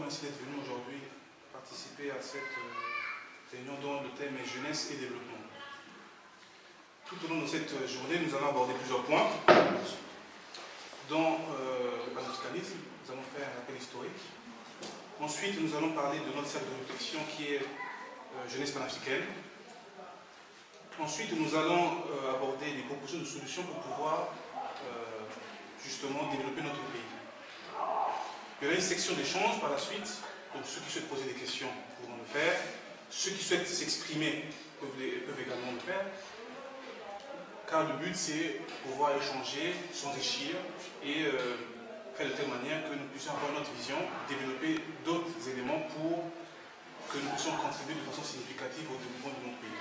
merci d'être venu aujourd'hui participer à cette réunion dont le thème est jeunesse et développement. Tout au long de cette journée, nous allons aborder plusieurs points. Dans le panafricanisme, nous allons faire un rappel historique. Ensuite, nous allons parler de notre cercle de réflexion qui est jeunesse panafricaine. Ensuite, nous allons aborder des propositions de solutions pour pouvoir justement développer notre pays. Il y aura une section d'échange par la suite, donc ceux qui souhaitent poser des questions pourront le faire, ceux qui souhaitent s'exprimer peuvent également le faire, car le but c'est pouvoir échanger, s'enrichir et faire de telle manière que nous puissions avoir notre vision, développer d'autres éléments pour que nous puissions contribuer de façon significative au développement de notre pays.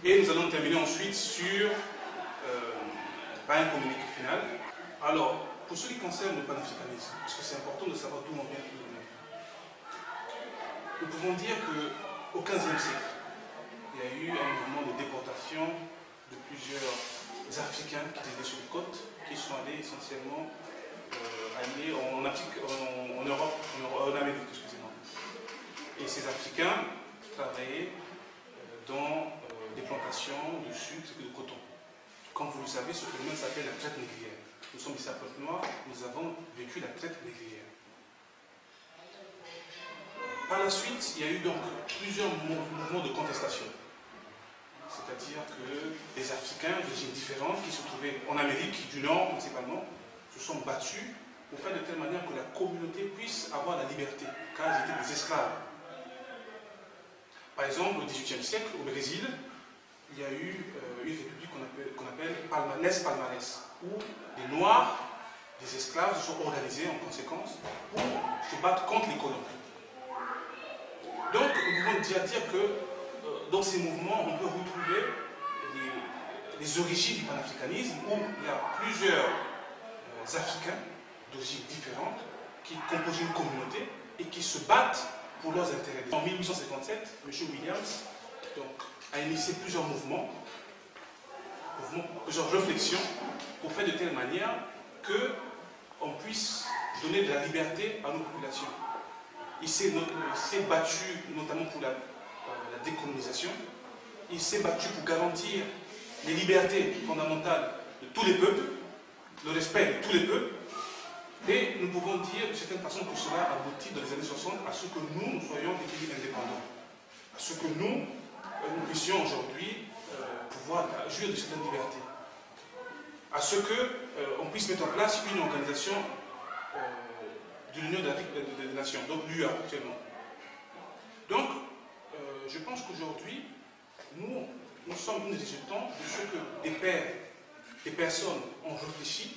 Et nous allons terminer ensuite sur un communiqué final. Alors, pour ce qui concerne le panafricanisme, parce que c'est important de savoir d'où on vient tout de même, nous pouvons dire qu'au XVe siècle, il y a eu un mouvement de déportation de plusieurs Africains qui étaient sur les côtes, qui sont allés essentiellement aller en Afrique, en Europe, en Amérique, excusez-moi. Et ces Africains travaillaient dans des plantations de sucre et de coton. Comme vous le savez, ce phénomène s'appelle la traite négrière. Nous sommes ici à Pointe-Noire, nous avons vécu la traite négrière. Par la suite, il y a eu donc plusieurs mouvements de contestation. C'est-à-dire que les Africains d'origine différentes qui se trouvaient en Amérique du Nord principalement se sont battus pour faire de telle manière que la communauté puisse avoir la liberté, car ils étaient des esclaves. Par exemple, au XVIIIe siècle, au Brésil, il y a eu une république qu'on appelle les Palmares, où les Noirs, des esclaves, se sont organisés en conséquence pour se battre contre les colons. Donc, nous pouvons déjà dire que dans ces mouvements, on peut retrouver les origines du panafricanisme, où il y a plusieurs Africains d'origines différentes qui composent une communauté et qui se battent pour leurs intérêts. En 1857, M. Williams a initié plusieurs mouvements, plusieurs réflexions pour faire de telle manière qu'on puisse donner de la liberté à nos populations. Il s'est battu notamment pour la décolonisation, il s'est battu pour garantir les libertés fondamentales de tous les peuples, le respect de tous les peuples, et nous pouvons dire de certaine façon que cela aboutit dans les années 60 à ce que nous soyons des pays indépendants, à ce que nous puissions aujourd'hui pouvoir jouir de certaines libertés, à ce qu'on puisse mettre en place une organisation de l'Union des Nations, donc l'UA actuellement. Donc, je pense qu'aujourd'hui, nous sommes une résultante de ce que des pères, des personnes ont réfléchi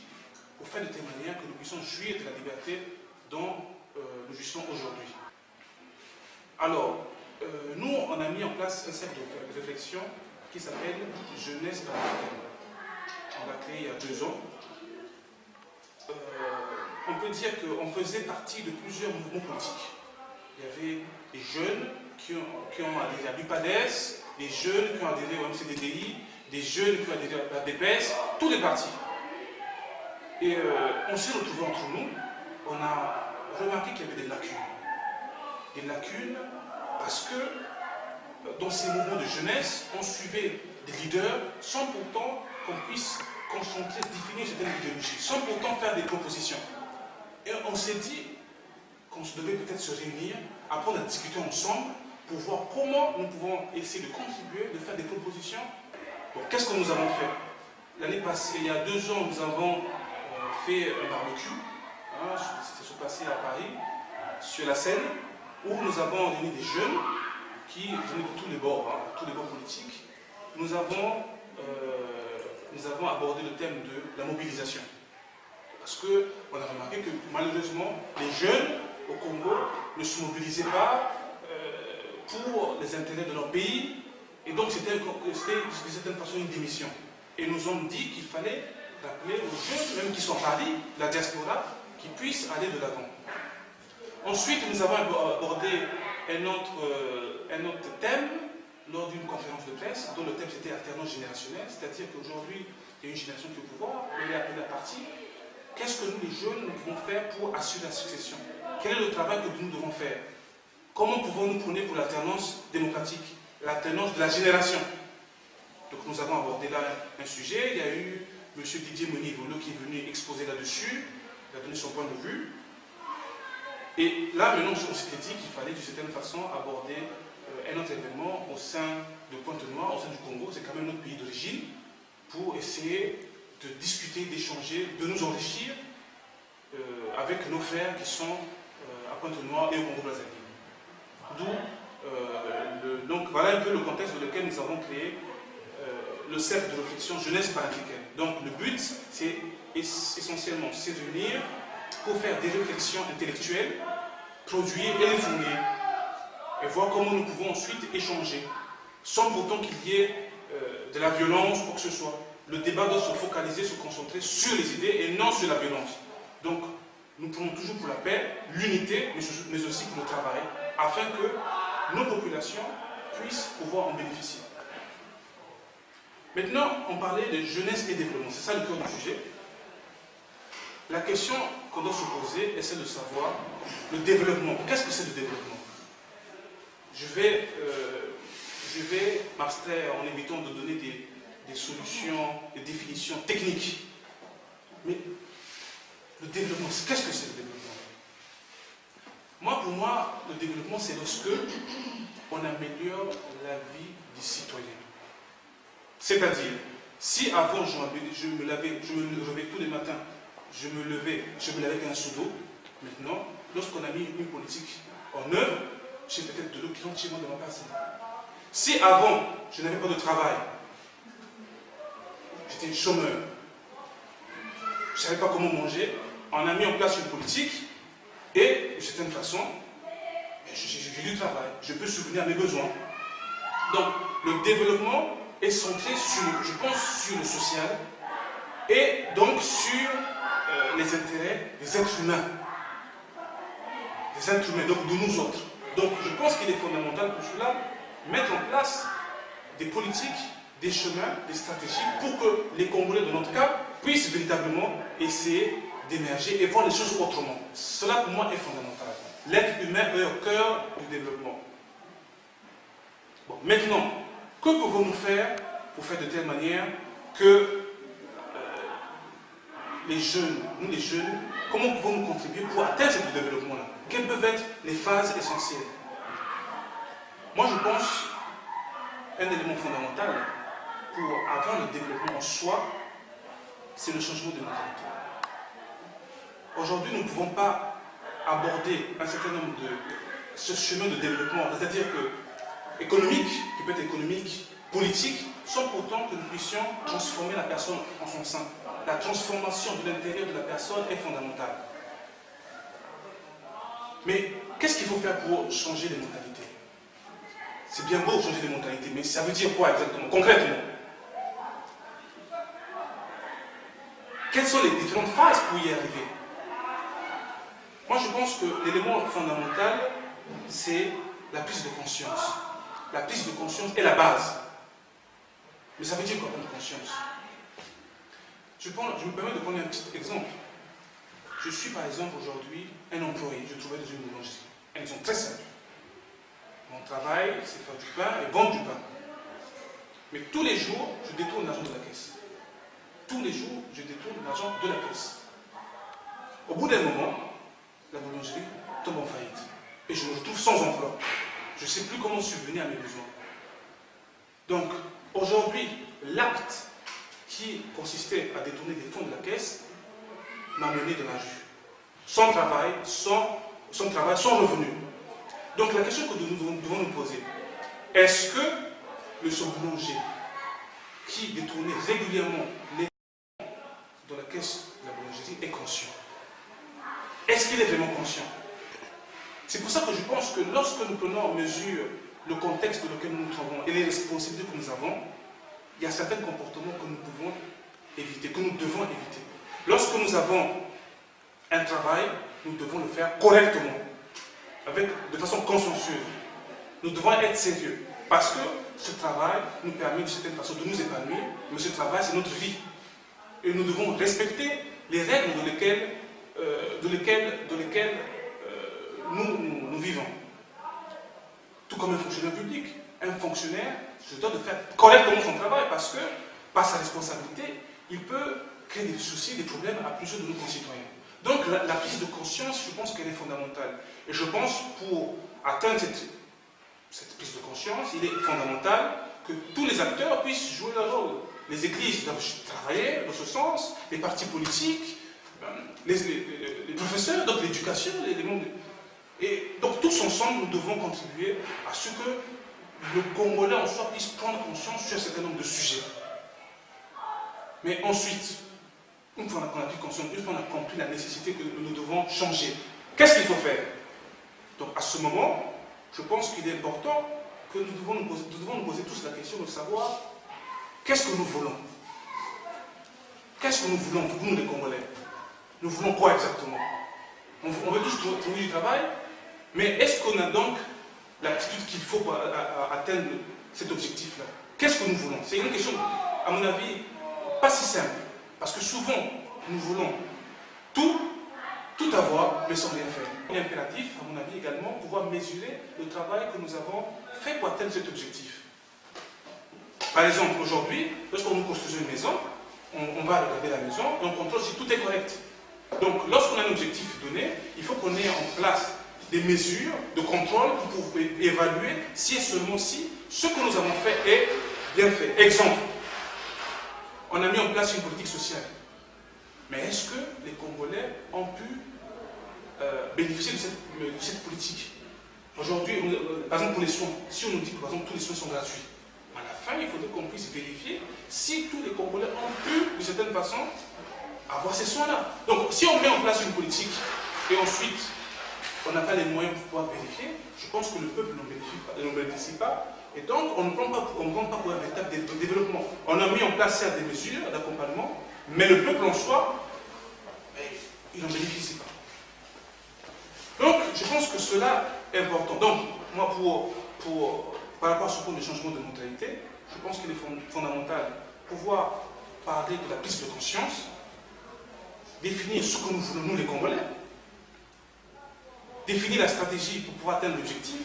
pour faire de telle manière que nous puissions jouir de la liberté dont nous jouissons aujourd'hui. Alors, nous, on a mis en place un cercle de réflexion qui s'appelle Jeunesse panafricaine. On l'a créé il y a 2 ans. On peut dire qu'on faisait partie de plusieurs mouvements politiques. Il y avait des jeunes qui ont adhéré à l'UPADES, des jeunes qui ont adhéré au MCDDI, des jeunes qui ont adhéré à la DPS, tous les partis. Et on s'est retrouvés entre nous, on a remarqué qu'il y avait des lacunes. Des lacunes parce que dans ces mouvements de jeunesse, on suivait des leaders sans pourtant qu'on puisse concentrer, définir certaines idéologies, sans pourtant faire des propositions. Et on s'est dit qu'on devait peut-être se réunir, apprendre à discuter ensemble pour voir comment nous pouvons essayer de contribuer, de faire des propositions. Donc, qu'est-ce que nous avons fait? L'année passée, il y a 2 ans, nous avons fait un barbecue, c'était passé à Paris, sur la Seine, où nous avons réuni des jeunes qui venaient de tous les bords, tous les bords politiques. Nous avons abordé le thème de la mobilisation. Parce qu'on a remarqué que malheureusement, les jeunes au Congo ne se mobilisaient pas pour les intérêts de leur pays, et donc c'était d'une certaine façon une démission. Et nous ont dit qu'il fallait rappeler aux jeunes, même qui sont à Paris, la diaspora, qui puissent aller de l'avant. Ensuite, nous avons abordé un autre thème lors d'une conférence de presse, dont le thème c'était alternance générationnelle, c'est-à-dire qu'aujourd'hui, il y a une génération qui est au pouvoir, elle est appelée à partir, qu'est-ce que nous les jeunes nous pouvons faire pour assurer la succession? Quel est le travail que nous devons faire? Comment pouvons-nous prôner pour l'alternance démocratique, l'alternance de la génération? Donc nous avons abordé là un sujet. Il y a eu M. Didier Monivolo qui est venu exposer là-dessus, il a donné son point de vue. Et là, maintenant, on s'était dit qu'il fallait d'une certaine façon aborder un autre événement au sein de Pointe-Noire, au sein du Congo, c'est quand même notre pays d'origine, pour essayer de discuter, d'échanger, de nous enrichir avec nos frères qui sont à Pointe-Noire et au Congo-Brazzaville. Donc voilà un peu le contexte dans lequel nous avons créé le cercle de réflexion jeunesse panafricaine. Donc le but, c'est essentiellement se réunir pour faire des réflexions intellectuelles, produire et les fournir, et voir comment nous pouvons ensuite échanger, sans pourtant qu'il y ait de la violence ou quoi que ce soit. Le débat doit se focaliser, se concentrer sur les idées et non sur la violence. Donc, nous prenons toujours pour la paix, l'unité, mais aussi pour le travail, afin que nos populations puissent pouvoir en bénéficier. Maintenant, on parlait de jeunesse et développement, c'est ça le cœur du sujet. La question qu'on doit se poser est celle de savoir le développement. Qu'est-ce que c'est le développement? Je vais m'abstraire en évitant de donner des solutions, des définitions techniques. Mais le développement, qu'est-ce que c'est le développement? Pour moi, le développement, c'est lorsque on améliore la vie des citoyens. C'est-à-dire, si avant je me levais tous les matins, je me levais avec un seau d'eau, maintenant, lorsqu'on a mis une politique en œuvre, j'ai peut-être de l'eau qui rentre chez moi dans ma personne. Si avant, je n'avais pas de travail, j'étais chômeur, je ne savais pas comment manger, on a mis en place une politique et, de certaine façon, j'ai du travail, je peux subvenir à mes besoins. Donc, le développement est centré sur, je pense, sur le social et donc sur les intérêts des êtres humains. Des êtres humains, donc de nous autres. Donc, je pense qu'il est fondamental pour cela mettre en place des politiques, des chemins, des stratégies pour que les Congolais, dans notre cas, puissent véritablement essayer d'émerger et voir les choses autrement. Cela, pour moi, est fondamental. L'être humain est au cœur du développement. Bon, maintenant, que pouvons-nous faire pour faire de telle manière que les jeunes, nous les jeunes, comment pouvons-nous contribuer pour atteindre ce développement-là? Quelles peuvent être les phases essentielles? Moi, je pense un élément fondamental pour avoir le développement en soi, c'est le changement de mentalité. Aujourd'hui, nous ne pouvons pas aborder un certain nombre de ce chemin de développement, c'est-à-dire que économique, qui peut être économique, politique, sans pourtant que nous puissions transformer la personne en son sein. La transformation de l'intérieur de la personne est fondamentale. Mais qu'est-ce qu'il faut faire pour changer les mentalités? C'est bien beau changer les mentalités, mais ça veut dire quoi exactement, concrètement? Quelles sont les différentes phases pour y arriver? Moi, je pense que l'élément fondamental, c'est la prise de conscience. La prise de conscience est la base. Mais ça veut dire quoi, prendre conscience? Je me permets de prendre un petit exemple. Je suis par exemple aujourd'hui un employé, je travaille dans une boulangerie. Un exemple très simple. Mon travail, c'est faire du pain et vendre du pain. Mais tous les jours, je détourne l'argent de la caisse. Tous les jours, je détourne l'argent de la caisse. Au bout d'un moment, la boulangerie tombe en faillite. Et je me retrouve sans emploi. Je ne sais plus comment subvenir à mes besoins. Donc, aujourd'hui, l'acte qui consistait à détourner des fonds de la caisse m'a mené dans la rue. Sans travail, sans revenu. Donc la question que nous devons nous poser, est-ce que ce boulanger qui détournait régulièrement les fonds dans la caisse de la boulangerie est conscient? Est-ce qu'il est vraiment conscient? C'est pour ça que je pense que lorsque nous prenons en mesure le contexte dans lequel nous nous trouvons et les responsabilités que nous avons, il y a certains comportements que nous pouvons éviter, que nous devons éviter. Lorsque nous avons un travail, nous devons le faire correctement, de façon consciencieuse. Nous devons être sérieux, parce que ce travail nous permet d'une certaine façon de nous épanouir, mais ce travail, c'est notre vie. Et nous devons respecter les règles de lesquelles nous vivons. Tout comme un fonctionnaire public. Un fonctionnaire se doit de faire correctement son travail parce que, par sa responsabilité, il peut créer des soucis, des problèmes à plusieurs de nos concitoyens. Donc la prise de conscience, je pense qu'elle est fondamentale. Et je pense pour atteindre cette prise de conscience, il est fondamental que tous les acteurs puissent jouer leur rôle. Les églises doivent travailler dans ce sens, les partis politiques, les professeurs, donc l'éducation, les mondes. Et donc tous ensemble, nous devons contribuer à ce que le Congolais en soi puisse prendre conscience sur un certain nombre de sujets. Mais ensuite, une fois qu'on a pris conscience, une fois qu'on a compris la nécessité que nous devons changer, qu'est-ce qu'il faut faire? Donc à ce moment, je pense qu'il est important que nous devons nous poser tous la question de savoir qu'est-ce que nous voulons? Qu'est-ce que nous voulons, nous les Congolais? Nous voulons quoi exactement? On veut tous trouver du travail, mais est-ce qu'on a donc l'aptitude qu'il faut pour atteindre cet objectif-là? Qu'est-ce que nous voulons? C'est une question, à mon avis, pas si simple. Parce que souvent, nous voulons tout avoir, mais sans rien faire. Il est impératif, à mon avis également, pouvoir mesurer le travail que nous avons fait pour atteindre cet objectif. Par exemple, aujourd'hui, lorsqu'on nous construit une maison, on va regarder la maison et on contrôle si tout est correct. Donc, lorsqu'on a un objectif donné, il faut qu'on ait en place des mesures de contrôle pour évaluer si et seulement si ce que nous avons fait est bien fait. Exemple, on a mis en place une politique sociale. Mais est-ce que les Congolais ont pu bénéficier de cette politique? Aujourd'hui, par exemple pour les soins, si on nous dit que par exemple, tous les soins sont gratuits, à la fin, il faudrait qu'on puisse vérifier si tous les Congolais ont pu, d'une certaine façon, avoir ces soins-là. Donc, si on met en place une politique et ensuite, on n'a pas les moyens pour pouvoir vérifier, je pense que le peuple n'en bénéficie pas. Et donc, on ne prend pas pour un véritable développement. On a mis en place certes des mesures d'accompagnement, mais le peuple en soi, il n'en bénéficie pas. Donc, je pense que cela est important. Donc, moi, par rapport à ce point de changement de mentalité, je pense qu'il est fondamental de pouvoir parler de la prise de conscience, définir ce que nous voulons, nous les Congolais, définir la stratégie pour pouvoir atteindre l'objectif,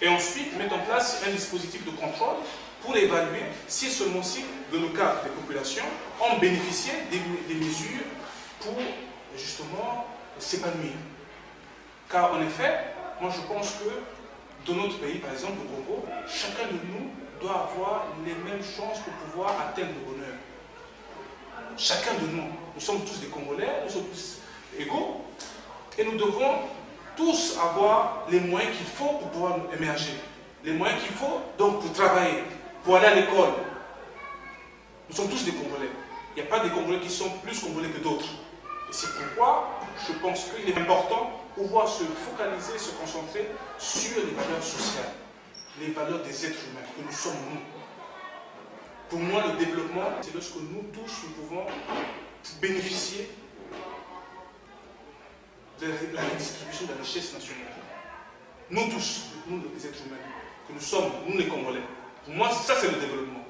et ensuite mettre en place un dispositif de contrôle pour évaluer si et seulement si, dans le cas des populations, ont bénéficié des mesures pour justement s'épanouir. Car en effet, moi je pense que dans notre pays, par exemple au Congo, chacun de nous doit avoir les mêmes chances pour pouvoir atteindre le bonheur. Chacun de nous, nous sommes tous des Congolais, nous sommes tous égaux, et nous devons tous avoir les moyens qu'il faut pour pouvoir émerger. Les moyens qu'il faut donc pour travailler, pour aller à l'école. Nous sommes tous des Congolais. Il n'y a pas des Congolais qui sont plus Congolais que d'autres. Et c'est pourquoi je pense qu'il est important de pouvoir se focaliser, se concentrer sur les valeurs sociales, les valeurs des êtres humains, que nous sommes nous. Pour moi, le développement, c'est lorsque nous tous, nous pouvons bénéficier de la redistribution de la richesse nationale. Nous tous, nous les êtres humains, que nous sommes, nous les Congolais. Pour moi, ça c'est le développement.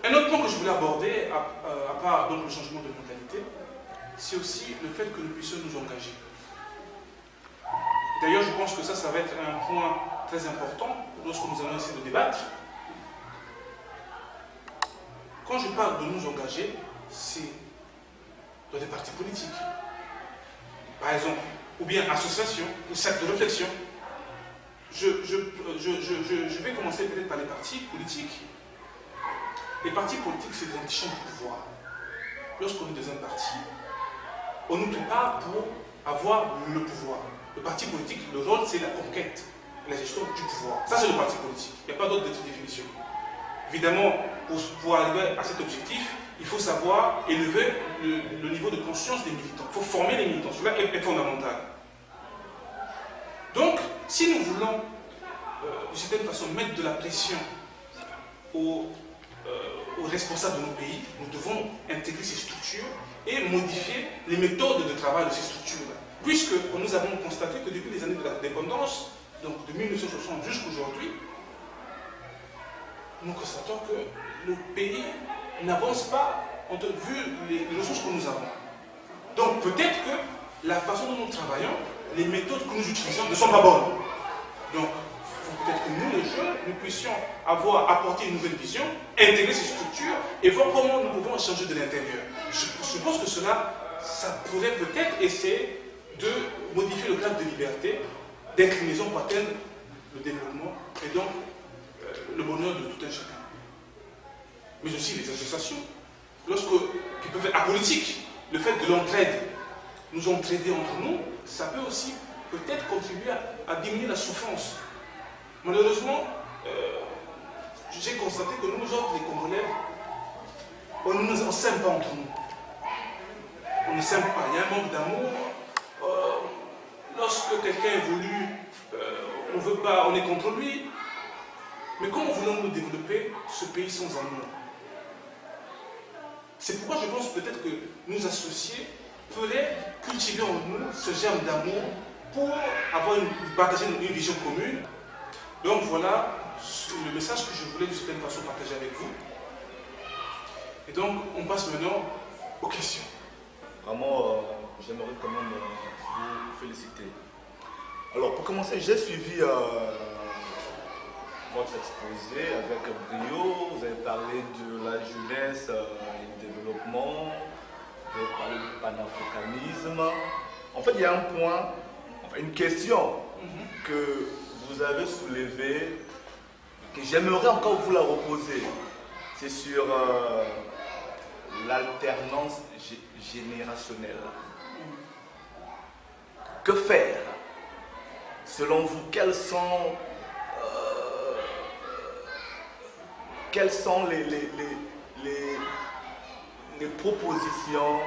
Un autre point que je voulais aborder, à part donc, le changement de mentalité, c'est aussi le fait que nous puissions nous engager. D'ailleurs, je pense que ça va être un point très important lorsque nous allons essayer de débattre. Quand je parle de nous engager, c'est dans des partis politiques. Par exemple, ou bien associations, ou cercles de réflexion. Je vais commencer peut-être par les partis politiques. Les partis politiques, c'est des antichambres de pouvoir. Lorsqu'on est dans un parti, on nous prépare pour avoir le pouvoir. Le parti politique, le rôle, c'est la conquête, la gestion du pouvoir. Ça, c'est le parti politique. Il n'y a pas d'autre définition. Évidemment, pour arriver à cet objectif, il faut savoir élever le niveau de conscience des militants. Il faut former les militants. Cela est fondamental. Donc, si nous voulons, d'une certaine façon, mettre de la pression aux responsables de nos pays, nous devons intégrer ces structures et modifier les méthodes de travail de ces structures-là. Puisque nous avons constaté que depuis les années de l'indépendance, donc de 1960 jusqu'à aujourd'hui, nous constatons que le pays n'avance pas vu les ressources que nous avons. Donc peut-être que la façon dont nous travaillons, les méthodes que nous utilisons ne sont pas bonnes. Donc, il faut peut-être que nous, les jeunes, nous puissions apporter une nouvelle vision, intégrer ces structures et voir comment nous pouvons changer de l'intérieur. Je pense que cela, ça pourrait peut-être essayer de modifier le cadre de liberté, d'inclinaison pour atteindre le développement et donc le bonheur de tout un chacun. Mais aussi les associations, qui peuvent être apolitiques, le fait de l'entraide, nous entraider entre nous, ça peut aussi peut-être contribuer à diminuer la souffrance. Malheureusement, j'ai constaté que nous autres, les Congolais, on ne s'aime pas entre nous. On ne s'aime pas. Il y a un manque d'amour. Lorsque quelqu'un évolue, on veut pas, on est contre lui. Mais comment voulons-nous développer ce pays sans amour? C'est pourquoi je pense peut-être que nous associés pourraient cultiver en nous ce germe d'amour pour partager une vision commune. Donc voilà le message que je voulais de certaine façon partager avec vous. Et donc on passe maintenant aux questions. Vraiment, j'aimerais quand même vous féliciter. Alors pour commencer, j'ai suivi votre exposé avec brio. Vous avez parlé de la jeunesse et du développement, vous avez parlé du panafricanisme. En fait, il y a un point, une question que vous avez soulevée, que j'aimerais encore vous la reposer. C'est sur l'alternance générationnelle. Que faire? Selon vous, quelles sont les propositions?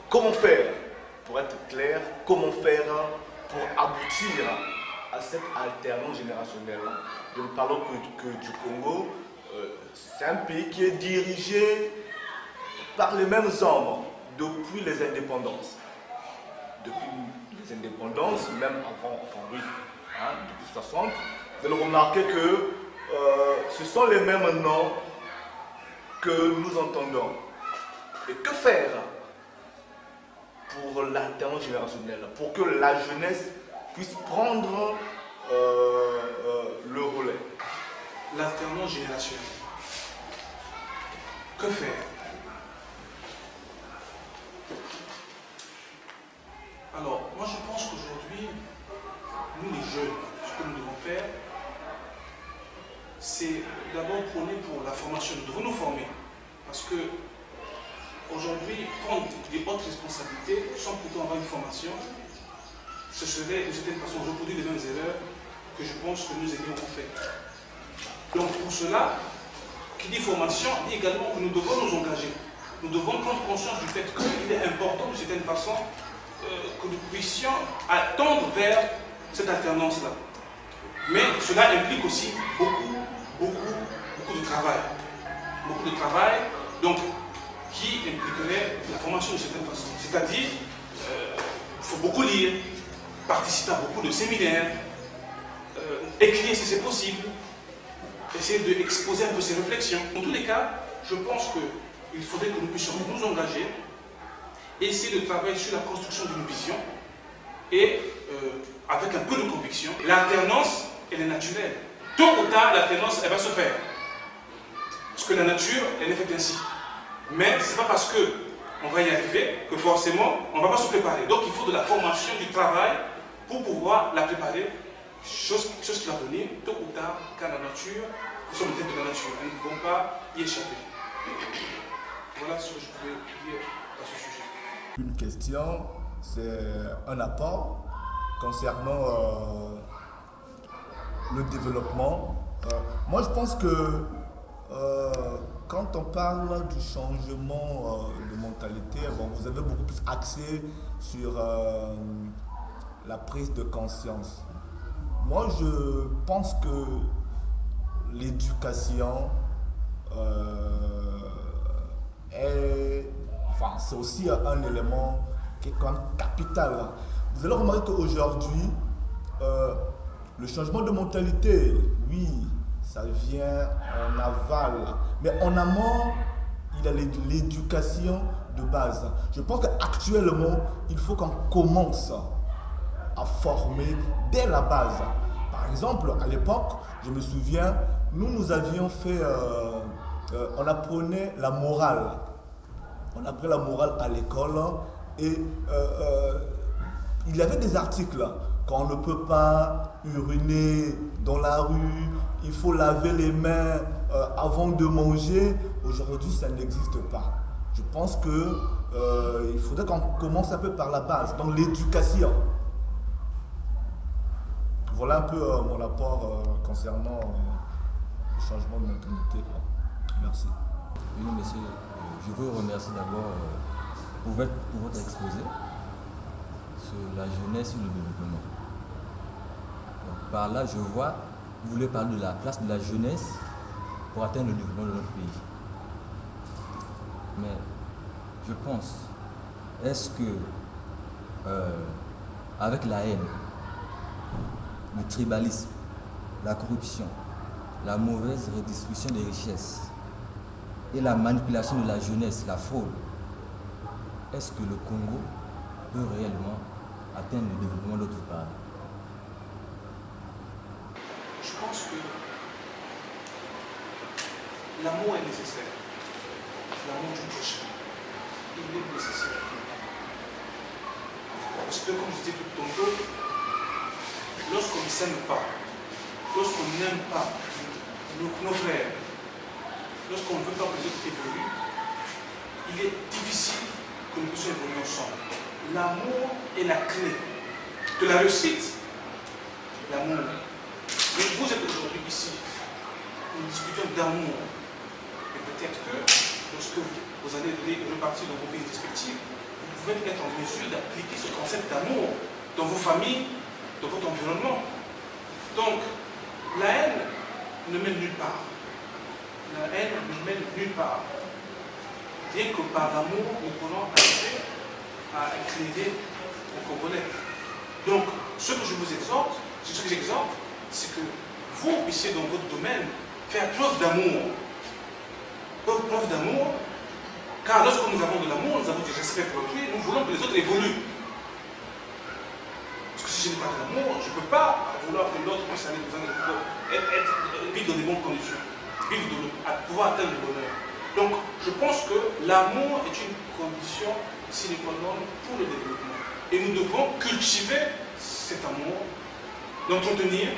Comment faire, pour être clair, comment faire pour aboutir à cette alternance générationnelle? Je ne parle que du Congo. C'est un pays qui est dirigé par les mêmes hommes depuis les indépendances. Depuis les indépendances, même avant, depuis 60, vous allez remarquer que ce sont les mêmes noms que nous entendons. Et que faire pour l'alternance générationnelle, pour que la jeunesse puisse prendre le relais? L'alternance générationnelle. Que faire? Alors, moi je pense qu'aujourd'hui, nous les jeunes, ce que nous devons faire, c'est d'abord prôner pour la formation. Nous devons nous former. Parce que aujourd'hui, prendre des hautes responsabilités sans pourtant avoir une formation, ce serait d'une certaine façon reproduire les mêmes erreurs que je pense que nous aînés ont fait. Donc pour cela, qui dit formation, dit également que nous devons nous engager. Nous devons prendre conscience du fait qu'il est important d'une certaine façon que nous puissions attendre vers cette alternance-là. Mais cela implique aussi beaucoup de travail. Beaucoup de travail, donc, qui impliquerait la formation d'une certaine façon. C'est-à-dire, il faut beaucoup lire, participer à beaucoup de séminaires, écrire si c'est possible, essayer d'exposer un peu ses réflexions. Dans tous les cas, je pense qu'il faudrait que nous puissions nous engager, essayer de travailler sur la construction d'une vision et avec un peu de conviction. L'alternance, elle est naturelle. Tôt ou tard, l'alternance, elle va se faire. Parce que la nature, elle est faite ainsi. Mais ce n'est pas parce qu'on va y arriver que forcément, on ne va pas se préparer. Donc il faut de la formation, du travail pour pouvoir la préparer. Chose qui va venir tôt ou tard, car la nature, nous sommes des êtres de la nature. Nous ne pouvons pas y échapper. Voilà ce que je pouvais dire à ce sujet. Une question, c'est un apport concernant le développement. Moi, je pense que quand on parle du changement de mentalité, vous avez beaucoup plus axé sur la prise de conscience. Moi, je pense que l'éducation c'est aussi un élément qui est quand même capital. Vous allez remarquer qu'aujourd'hui, le changement de mentalité, oui, ça vient en aval. Mais en amont, il y a l'éducation de base. Je pense qu'actuellement, il faut qu'on commence à former dès la base. Par exemple, à l'époque, je me souviens, nous avions fait, on apprenait la morale. On apprenait la morale à l'école et il y avait des articles qu'on ne peut pas uriner dans la rue, il faut laver les mains avant de manger. Aujourd'hui, ça n'existe pas. Je pense qu'il faudrait qu'on commence un peu par la base, dans l'éducation. Voilà un peu mon apport concernant le changement de mentalité. Merci. Oui, monsieur, je vous remercie d'abord pour votre exposé sur la jeunesse et le développement. Donc, par là, je vois, vous voulez parler de la place de la jeunesse pour atteindre le développement de notre pays. Mais je pense, est-ce que avec la haine, le tribalisme, la corruption, la mauvaise redistribution des richesses et la manipulation de la jeunesse, la fraude, est-ce que le Congo peut réellement atteindre le développement dont vous parlez? Je pense que l'amour est nécessaire. L'amour du prochain, il est nécessaire. Parce que, comme je disais tout tantôt, lorsqu'on ne s'aime pas, lorsqu'on n'aime pas nos frères, lorsqu'on ne veut pas que les autres évoluent, il est difficile que nous puissions évoluer ensemble. L'amour est la clé de la réussite. L'amour. Mais vous êtes aujourd'hui ici, nous discutons d'amour. Et peut-être que lorsque vous allez repartir dans vos pays respectifs, vous pouvez être en mesure d'appliquer ce concept d'amour dans vos familles, dans votre environnement. Donc, la haine ne mène nulle part. La haine ne mène nulle part. Bien que par l'amour, nous pourrons arriver à éclairer les Congolais. Donc, ce que je vous exhorte, c'est que vous puissiez dans votre domaine faire preuve d'amour. Preuve d'amour, car lorsque nous avons de l'amour, nous avons du respect pour autrui, nous voulons que les autres évoluent. Parce que si je n'ai pas d'amour, je ne peux pas vouloir que l'autre puisse aller vivre dans des bonnes conditions, pouvoir atteindre le bonheur. Donc, je pense que l'amour est une condition sine qua non pour le développement. Et nous devons cultiver cet amour, l'entretenir,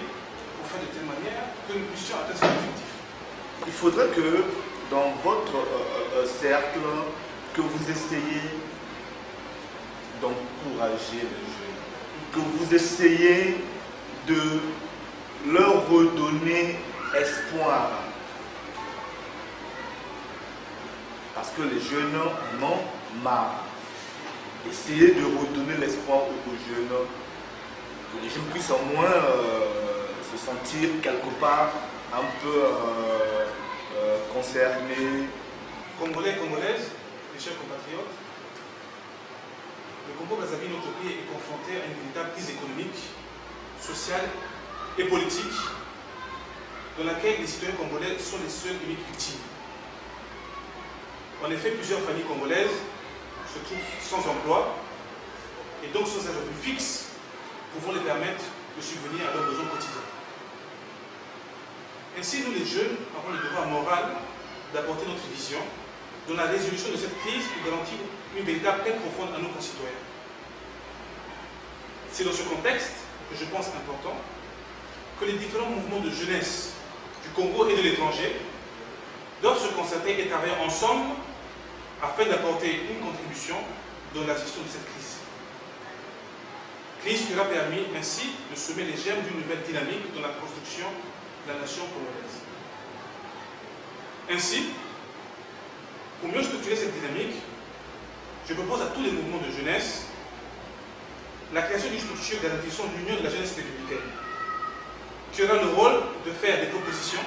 pour faire de telle manière que nous puissions atteindre cet objectif. Il faudrait que dans votre cercle, que vous essayez d'encourager les jeunes, que vous essayez de leur redonner espoir. Parce que les jeunes en ont marre. Essayez de redonner l'espoir aux jeunes. Que les jeunes puissent au moins se sentir quelque part un peu concernés. Congolais, Congolaises, mes chers compatriotes, le Congo-Brazzaville, notre pays, est confronté à une véritable crise économique, sociale et politique, dans laquelle les citoyens congolais sont les seules uniques victimes. En effet, plusieurs familles congolaises se trouvent sans emploi et donc sans un revenu fixe pouvant les permettre de subvenir à leurs besoins quotidiens. Ainsi, nous les jeunes avons le devoir moral d'apporter notre vision dans la résolution de cette crise pour garantir une véritable paix profonde à nos concitoyens. C'est dans ce contexte que je pense important que les différents mouvements de jeunesse du Congo et de l'étranger doivent se concerter et travailler ensemble afin d'apporter une contribution dans la gestion de cette crise. Crise qui aura permis ainsi de semer les germes d'une nouvelle dynamique dans la construction de la nation congolaise. Ainsi, pour mieux structurer cette dynamique, je propose à tous les mouvements de jeunesse la création d'une structure garantissant l'union de la jeunesse républicaine, qui aura le rôle de faire des propositions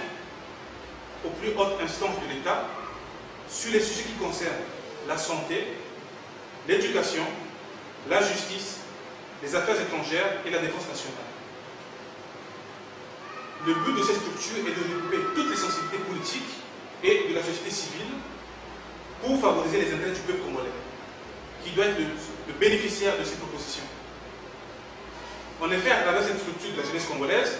aux plus hautes instances de l'État sur les sujets qui concernent la santé, l'éducation, la justice, les affaires étrangères et la défense nationale. Le but de cette structure est de regrouper toutes les sensibilités politiques et de la société civile pour favoriser les intérêts du peuple congolais, qui doit être le bénéficiaire de ces propositions. En effet, à travers cette structure de la jeunesse congolaise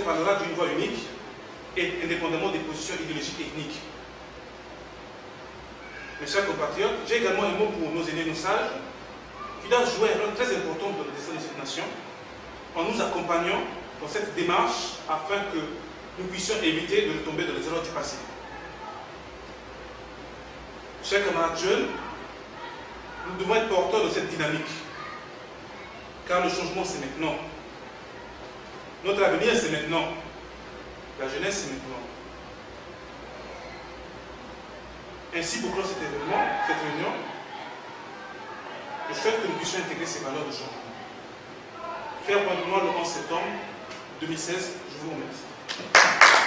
parlera d'une voix unique et indépendamment des positions idéologiques et ethniques. Mes chers compatriotes, j'ai également un mot pour nos aînés, nos sages, qui doivent jouer un rôle très important dans le destin de cette nation, en nous accompagnant dans cette démarche afin que nous puissions éviter de retomber dans les erreurs du passé. Chers camarades jeunes, nous devons être porteurs de cette dynamique, car le changement c'est maintenant. Notre avenir c'est maintenant. La jeunesse c'est maintenant. Ainsi, pour clore cette réunion, je souhaite que nous puissions intégrer ces valeurs de changement. Faire point de moi le 11 septembre 2016, je vous remercie.